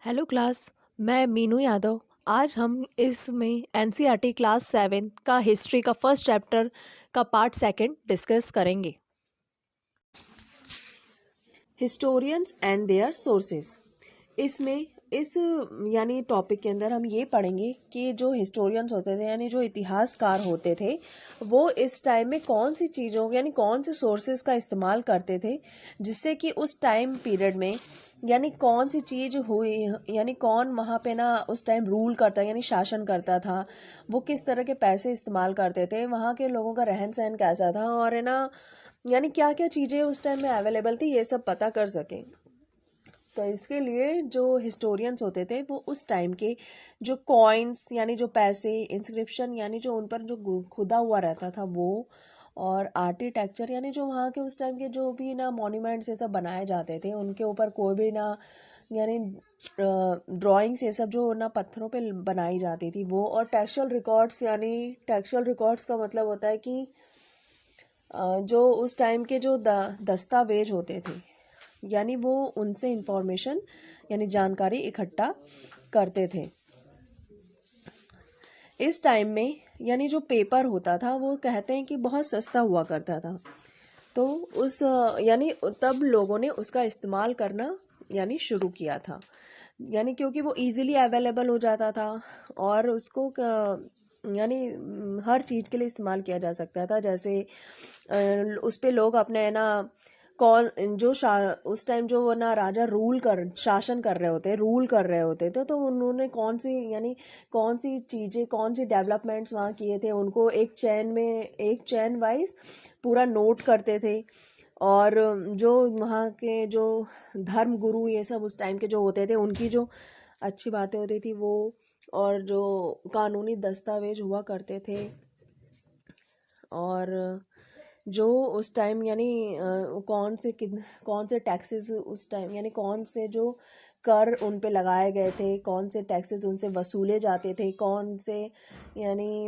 Hello class. मैं मीनू यादव। आज हम इसमें एनसीईआरटी क्लास 7 का हिस्ट्री का फर्स्ट चैप्टर का पार्ट सेकंड डिस्कस करेंगे। Historians and their sources. इसमें इस यानी टॉपिक के अंदर हम ये पढ़ेंगे कि जो हिस्टोरियंस होते थे यानी जो इतिहासकार होते थे वो इस टाइम में कौन सी चीज़ों यानी कौन से सोर्सेज का इस्तेमाल करते थे जिससे कि उस टाइम पीरियड में यानी कौन सी चीज़ हुई यानी कौन वहाँ पे ना उस टाइम रूल करता यानी शासन करता था, वो किस तरह के पैसे इस्तेमाल करते थे, वहाँ के लोगों का रहन सहन कैसा था और है ना यानी क्या क्या चीज़ें उस टाइम में अवेलेबल थी ये सब पता कर सकें। तो इसके लिए जो हिस्टोरियंस होते थे वो उस टाइम के जो कॉइन्स यानी जो पैसे इंस्क्रिप्शन यानी जो उन पर जो खुदा हुआ रहता था वो और आर्किटेक्चर यानी जो वहाँ के उस टाइम के जो भी ना मॉन्यूमेंट्स ये सब बनाए जाते थे उनके ऊपर कोई भी ना यानी ड्राइंग्स ये सब जो ना पत्थरों पे बनाई जाती थी वो और टेक्सचुअल रिकॉर्ड्स यानी टेक्सचुअल रिकॉर्ड्स का मतलब होता है कि जो उस टाइम के जो दस्तावेज होते थे यानी वो उनसे इंफॉर्मेशन यानी जानकारी इकट्ठा करते थे। इस टाइम में यानी जो पेपर होता था वो कहते हैं कि बहुत सस्ता हुआ करता था। तो उस यानी तब लोगों ने उसका इस्तेमाल करना यानी शुरू किया था यानी क्योंकि वो इजीली अवेलेबल हो जाता था और उसको यानी हर चीज़ के लिए इस्तेमाल किया जा सकता था। जैसे उस पे लोग अपने ना कौन जो उस टाइम जो वो ना राजा शासन कर रहे होते रूल कर रहे होते थे तो उन्होंने कौन सी यानी कौन सी चीज़ें कौन सी डेवलपमेंट्स वहाँ किए थे उनको एक चैन वाइज पूरा नोट करते थे। और जो वहाँ के जो धर्म गुरु ये सब उस टाइम के जो होते थे उनकी जो अच्छी बातें होती थी वो और जो कानूनी दस्तावेज हुआ करते थे और जो उस टाइम यानी कौन से टैक्सेस उस टाइम यानी कौन से जो कर उन पे लगाए गए थे कौन से टैक्सेस उनसे वसूले जाते थे कौन से यानी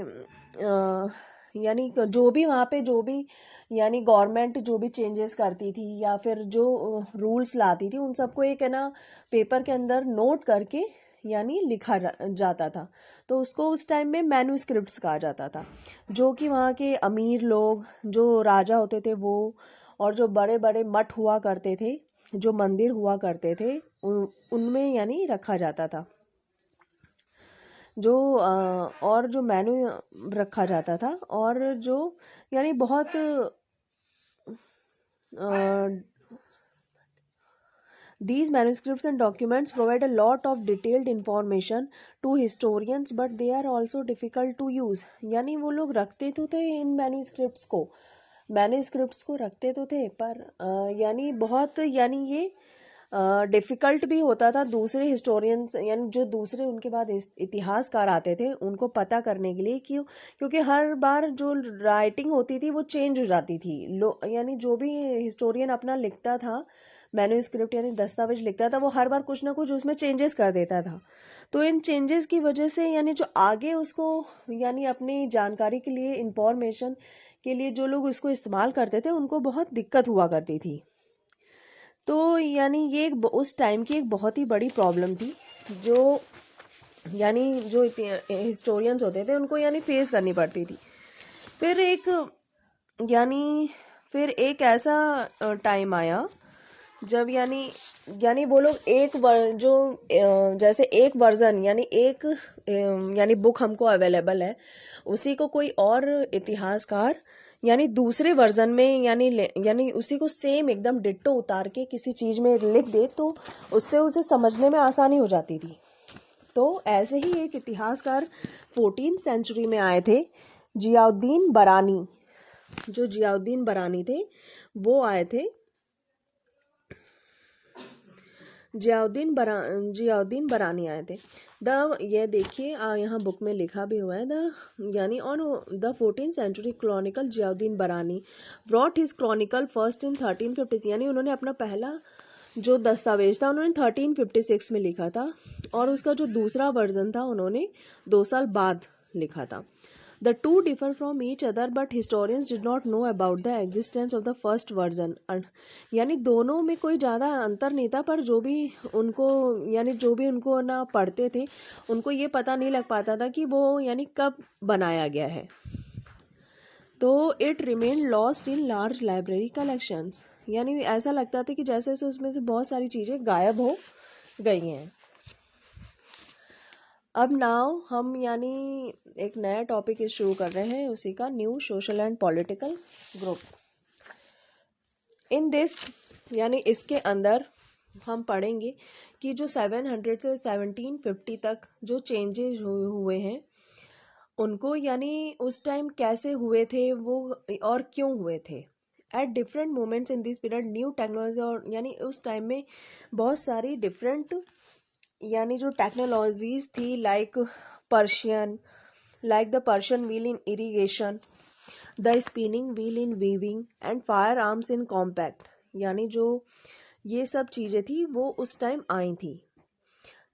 यानी जो भी वहाँ पे जो भी यानी गवर्नमेंट जो भी चेंजेस करती थी या फिर जो रूल्स लाती थी उन सबको एक है ना पेपर के अंदर नोट करके यानी लिखा जाता था। तो उसको उस टाइम में मैन्युस्क्रिप्ट्स कहा जाता था जो कि वहाँ के अमीर लोग जो राजा होते थे वो और जो बड़े बड़े मठ हुआ करते थे जो मंदिर हुआ करते थे उनमें यानी रखा जाता था जो और जो मेनू रखा जाता था और जो यानी बहुत these manuscripts and documents provide a lot of detailed information to historians but they are also difficult to use। यानी वो लोग रखते तो थे इन मैन्यूस्क्रिप्ट्स को रखते तो थे पर यानी बहुत यानी ये डिफ़िकल्ट भी होता था दूसरे हिस्टोरियंस यानी जो दूसरे उनके बाद इतिहासकार आते थे उनको पता करने के लिए क्योंकि हर बार जो राइटिंग होती थी वो चेंज हो जाती थी यानी जो भी हिस्टोरियन अपना लिखता था मैन्यूस्क्रिप्ट यानी दस्तावेज लिखता था वो हर बार कुछ ना कुछ उसमें चेंजेस कर देता था। तो इन चेंजेस की वजह से यानी जो आगे उसको यानी अपनी जानकारी के लिए इंफॉर्मेशन के लिए जो लोग उसको इस्तेमाल करते थे उनको बहुत दिक्कत हुआ करती थी। तो यानी ये उस टाइम की एक बहुत ही बड़ी प्रॉब्लम थी जो यानी जो हिस्टोरियंस होते थे उनको यानी फेस करनी पड़ती थी। फिर एक यानी फिर एक ऐसा टाइम आया जब यानी यानी वो लोग जैसे एक वर्जन यानी एक यानी बुक हमको अवेलेबल है उसी को कोई और इतिहासकार यानी दूसरे वर्जन में यानी उसी को सेम एकदम डिट्टो उतार के किसी चीज में लिख दे तो उससे उसे समझने में आसानी हो जाती थी। तो ऐसे ही एक इतिहासकार 14th सेंचुरी में आए थे जियाउद्दीन बरानी। जो जियाउद्दीन बरानी थे वो आए थे जियाउद्दीन बरानी आए थे। ये देखिए यहाँ बुक में लिखा भी हुआ है यानी on the 14th century chronicle Ziauddin Barani brought his chronicle first in 1350 यानी उन्होंने अपना पहला जो दस्तावेज था उन्होंने 1356 में लिखा था और उसका जो दूसरा वर्जन था उन्होंने 2 साल बाद लिखा था। The two differ from each other, but historians did not know about the existence of the first version. यानी दोनों में कोई ज़्यादा अंतर नहीं था, पर जो भी उनको ना पढ़ते थे उनको ये पता नहीं लग पाता था कि वो यानी कब बनाया गया है. तो it remain lost in large library collections. यानी ऐसा लगता था कि जैसे जैसे उसमें से बहुत सारी चीज़ें गायब हो गई हैं. अब नाउ हम यानी एक नया टॉपिक शुरू कर रहे हैं, उसी का new social and political group. In this यानी इसके अंदर हम पढ़ेंगे कि जो 700 से 1750 तक जो चेंजेस हुए हैं उनको यानी उस टाइम कैसे हुए थे वो और क्यों हुए थे. At different moments in this period new technology, और यानी उस टाइम में बहुत सारी डिफरेंट यानी जो टेक्नोलॉजीज थी like the Persian wheel in irrigation, the spinning wheel in weaving and fire arms in compact. यानी जो ये सब चीज़ें थी वो उस टाइम आई थी.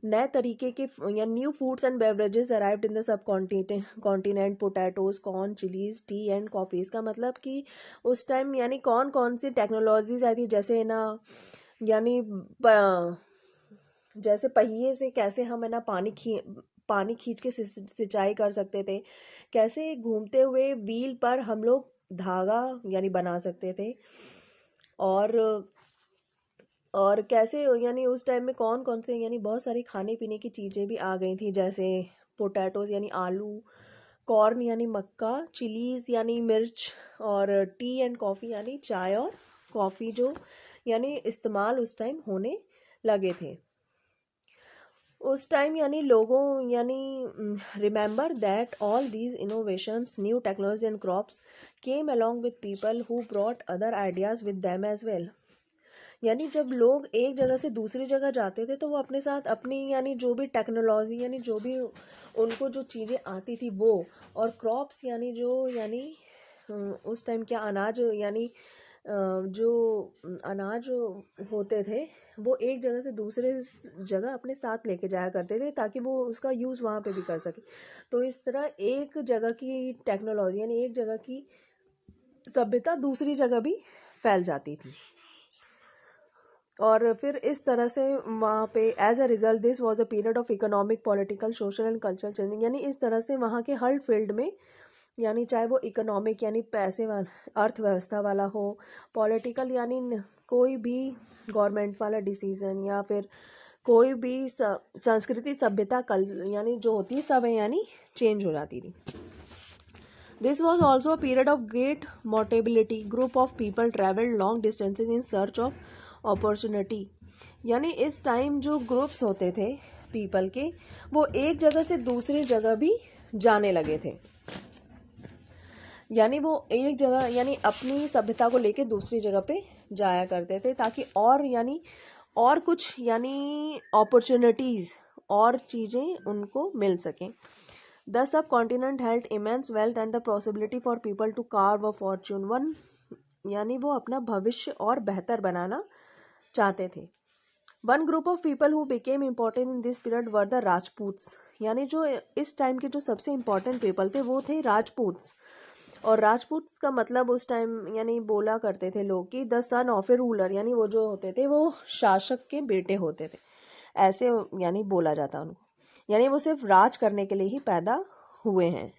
नए तरीके के या new foods and beverages arrived in the sub continent, potatoes, corn, chillies, T and coffee. इसका मतलब कि उस टाइम यानी कौन कौन सी टेक्नोलॉजीज आई थी, जैसे ना यानी जैसे पहिए से कैसे हम है ना पानी खींच के सिंचाई कर सकते थे, कैसे घूमते हुए व्हील पर हम लोग धागा यानी बना सकते थे, और कैसे यानी उस टाइम में कौन कौन से यानी बहुत सारी खाने पीने की चीज़ें भी आ गई थी, जैसे पोटैटोज यानी आलू, कॉर्न यानी मक्का, चिलीज यानी मिर्च, और टी एंड कॉफ़ी यानी चाय और कॉफ़ी जो यानी इस्तेमाल उस टाइम होने लगे थे. उस टाइम यानी लोगों यानी remember that all these innovations, new technology and crops came along with people who brought other ideas with them as well. यानी जब लोग एक जगह से दूसरी जगह जाते थे तो वो अपने साथ अपनी यानी जो भी टेक्नोलॉजी यानी जो भी उनको जो चीज़ें आती थी वो, और क्रॉप्स यानी जो यानी उस टाइम क्या अनाज यानी जो अनाज होते थे वो एक जगह से दूसरे जगह अपने साथ लेके जाया करते थे ताकि वो उसका यूज़ वहाँ पे भी कर सके. तो इस तरह एक जगह की टेक्नोलॉजी यानी एक जगह की सभ्यता दूसरी जगह भी फैल जाती थी, और फिर इस तरह से वहाँ पे as a result this was a period of economic, political, social and cultural changing. यानी इस तरह से वहाँ के हर फील्ड में यानी चाहे वो इकोनॉमिक यानी पैसे वाला अर्थव्यवस्था वाला हो, पॉलिटिकल यानी कोई भी गवर्नमेंट वाला डिसीजन, या फिर कोई भी संस्कृति, सभ्यता, कल यानी जो होती है सब यानी चेंज हो जाती थी. This was also a period of great mobility. Group of people traveled long distances in search of opportunity. यानी इस टाइम जो ग्रुप्स होते थे पीपल के, वो एक जगह से दूसरी जगह भी जाने लगे थे. यानी वो एक जगह यानी अपनी सभ्यता को लेके दूसरी जगह पे जाया करते थे ताकि और यानी और कुछ यानी अपॉर्चुनिटीज और चीज़ें उनको मिल सकें. The subcontinent held immense wealth and the possibility for people to carve a fortune. One यानी वो अपना भविष्य और बेहतर बनाना चाहते थे. One group of people who became important in this period were the Rajputs. यानी जो इस टाइम के जो सबसे important people थे वो थे राजपूत्स. और राजपूत्स का मतलब उस टाइम यानी बोला करते थे लोग कि the son of A ruler, यानी वो जो होते थे वो शासक के बेटे होते थे, ऐसे यानी बोला जाता उनको. यानी वो सिर्फ राज करने के लिए ही पैदा हुए हैं.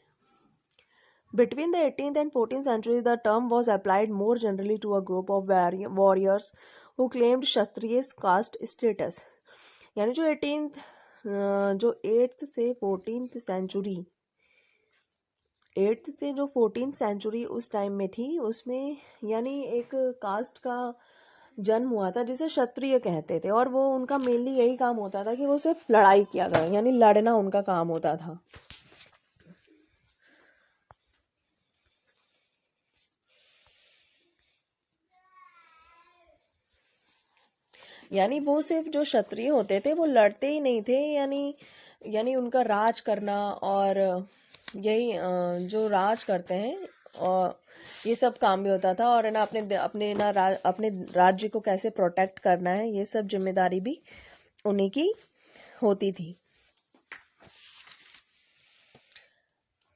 Between the 18th and 14th centuries, the term was applied more generally to a group of warriors who claimed Kshatriya caste status. यानी जो 8th से 14th सेंचुरी, 8th से जो 14th सेंचुरी उस टाइम में थी, उसमें यानी एक कास्ट का जन्म हुआ था जिसे क्षत्रिय कहते थे, और वो उनका मेनली यही काम होता था कि वो सिर्फ लड़ाई किया करें, यानी लड़ना उनका काम होता था. यानी वो सिर्फ जो क्षत्रिय होते थे वो लड़ते ही नहीं थे, यानी उनका राज करना और यही जो राज करते हैं और ये सब काम भी होता था, और ना अपने राज्य को कैसे प्रोटेक्ट करना है ये सब जिम्मेदारी भी उन्हीं की होती थी.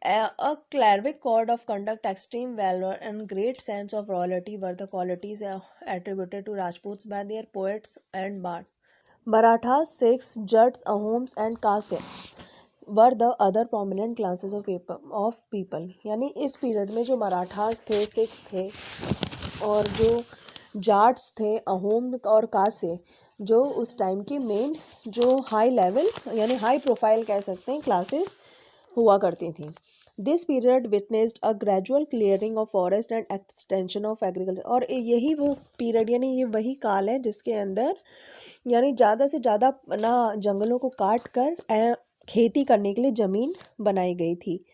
A cleric code of conduct, extreme valor, and great sense of royalty were the qualities attributed to Rajputs by their poets and bards. Marathas, Sikhs, Jats, Ahoms and Kasim were the other prominent classes of people. यानी इस period में जो मराठास थे, सिख थे और जो जाट्स थे, अहोम और कासे, जो उस टाइम की मेन जो हाई लेवल यानी हाई प्रोफाइल कह सकते हैं क्लासेस हुआ करती थी. This period witnessed a gradual clearing of forest and extension of agriculture. और यही वो पीरियड यानी ये वही काल है जिसके अंदर यानी ज़्यादा से ज़्यादा ना जंगलों को काट कर खेती करने के लिए ज़मीन बनाई गई थी,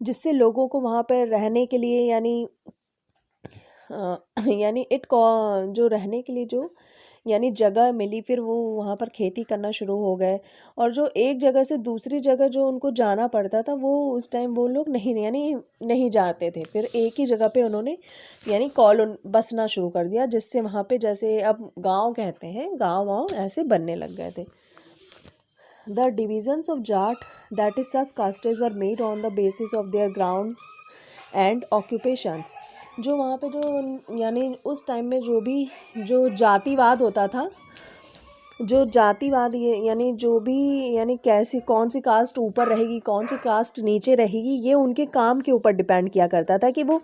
जिससे लोगों को वहाँ पर रहने के लिए यानी जो रहने के लिए जो यानी जगह मिली, फिर वो वहाँ पर खेती करना शुरू हो गए. और जो एक जगह से दूसरी जगह जो उनको जाना पड़ता था वो उस टाइम वो लोग नहीं जाते थे. फिर एक ही जगह पे उन्होंने यानी बसना शुरू कर दिया, जिससे वहाँ पे जैसे अब गांव कहते हैं, गांव ऐसे बनने लग गए थे. The divisions of Jat that is sub castes were made on the basis of their ground and occupations. जो वहाँ पे जो यानी उस टाइम में जो जातिवाद होता था, जो जातिवाद यानी जो भी यानी कौन सी कास्ट ऊपर रहेगी, कौन सी कास्ट नीचे रहेगी, ये उनके काम के ऊपर डिपेंड किया करता था कि वो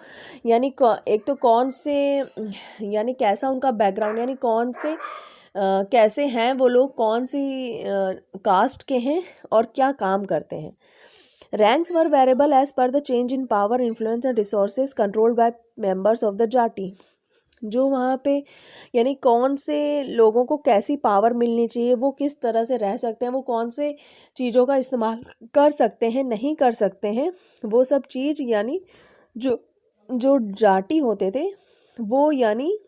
यानी एक तो कौन से यानी कैसा उनका बैकग्राउंड यानी कौन से कैसे हैं वो लोग, कौन सी कास्ट के हैं और क्या काम करते हैं. Ranks were variable as per the change in power, influence and resources controlled by members of the जाति. जो वहाँ पे यानी कौन से लोगों को कैसी पावर मिलनी चाहिए, वो किस तरह से रह सकते हैं, वो कौन से चीज़ों का इस्तेमाल कर सकते हैं, नहीं कर सकते हैं, वो सब चीज़ यानी जो जाति होते थे वो यानी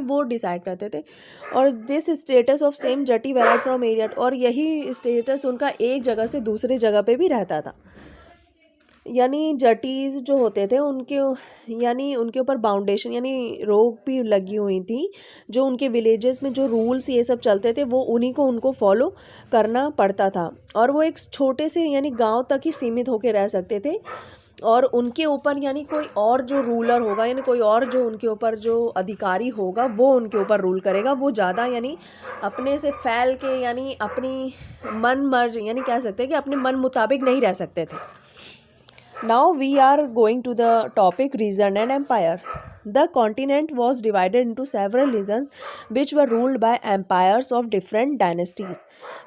वो डिसाइड करते थे. और this status of same jati varied from area. और यही स्टेटस उनका एक जगह से दूसरी जगह पे भी रहता था. यानी जटीज जो होते थे उनके ऊपर बाउंडेशन यानी रोक भी लगी हुई थी. जो उनके विलेजेस में जो रूल्स ये सब चलते थे वो उनको फॉलो करना पड़ता था. और वो एक छोटे से यानी गांव तक ही सीमित होकर रह सकते थे. और उनके ऊपर यानी कोई और जो रूलर होगा यानी कोई और जो उनके ऊपर जो अधिकारी होगा वो उनके ऊपर रूल करेगा. वो ज़्यादा यानी अपने से फैल के यानी अपनी मन मर्ज यानी कह सकते हैं कि अपने मन मुताबिक नहीं रह सकते थे. Now we are going to the topic region and empire. The continent was divided into several regions which were ruled by empires of different dynasties.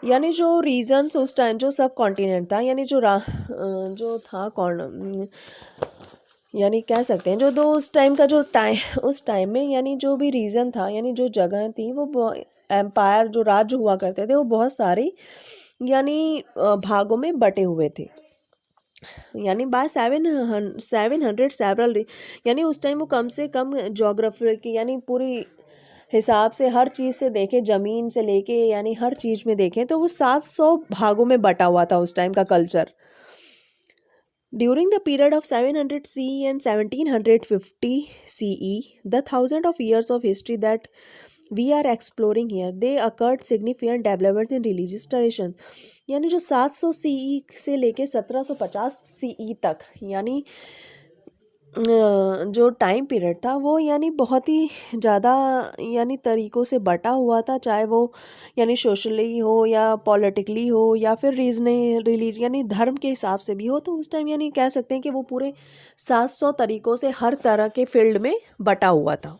यानी जो regions उस टाइम जो सब कॉन्टिनेंट था यानी जो था यानी कह सकते हैं जो दो उस टाइम का उस टाइम में यानी जो भी रीजन था यानी जो जगह थी वो एम्पायर जो राज्य हुआ करते थे वो बहुत सारे यानी भागों में बटे हुए थे. यानी बाय 700 सेवरल यानी उस टाइम वो कम से कम जोग्राफी की यानी पूरी हिसाब से हर चीज़ से देखें, ज़मीन से लेके यानी हर चीज़ में देखें तो वो 700 भागों में बटा हुआ था उस टाइम का culture. During the period of 700 CE and 1750 CE, the thousands of years of history that we are exploring here, they occurred significant developments in religious traditions. यानी जो 700 CE से लेके 1750 CE तक यानी जो टाइम पीरियड था वो यानी बहुत ही ज़्यादा यानी तरीक़ों से बटा हुआ था. चाहे वो यानी सोशली हो या पॉलिटिकली हो या फिर रिलीजन यानी धर्म के हिसाब से भी हो. तो उस टाइम यानी कह सकते हैं कि वो पूरे 700 तरीक़ों से हर तरह के फील्ड में बटा हुआ था.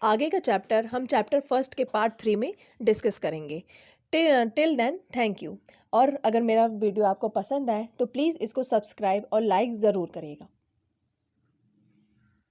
आगे का चैप्टर हम चैप्टर फर्स्ट के पार्ट 3 में डिस्कस करेंगे. Till then thank you. और अगर मेरा वीडियो आपको पसंद आए तो प्लीज़ इसको सब्सक्राइब और लाइक ज़रूर करिएगा.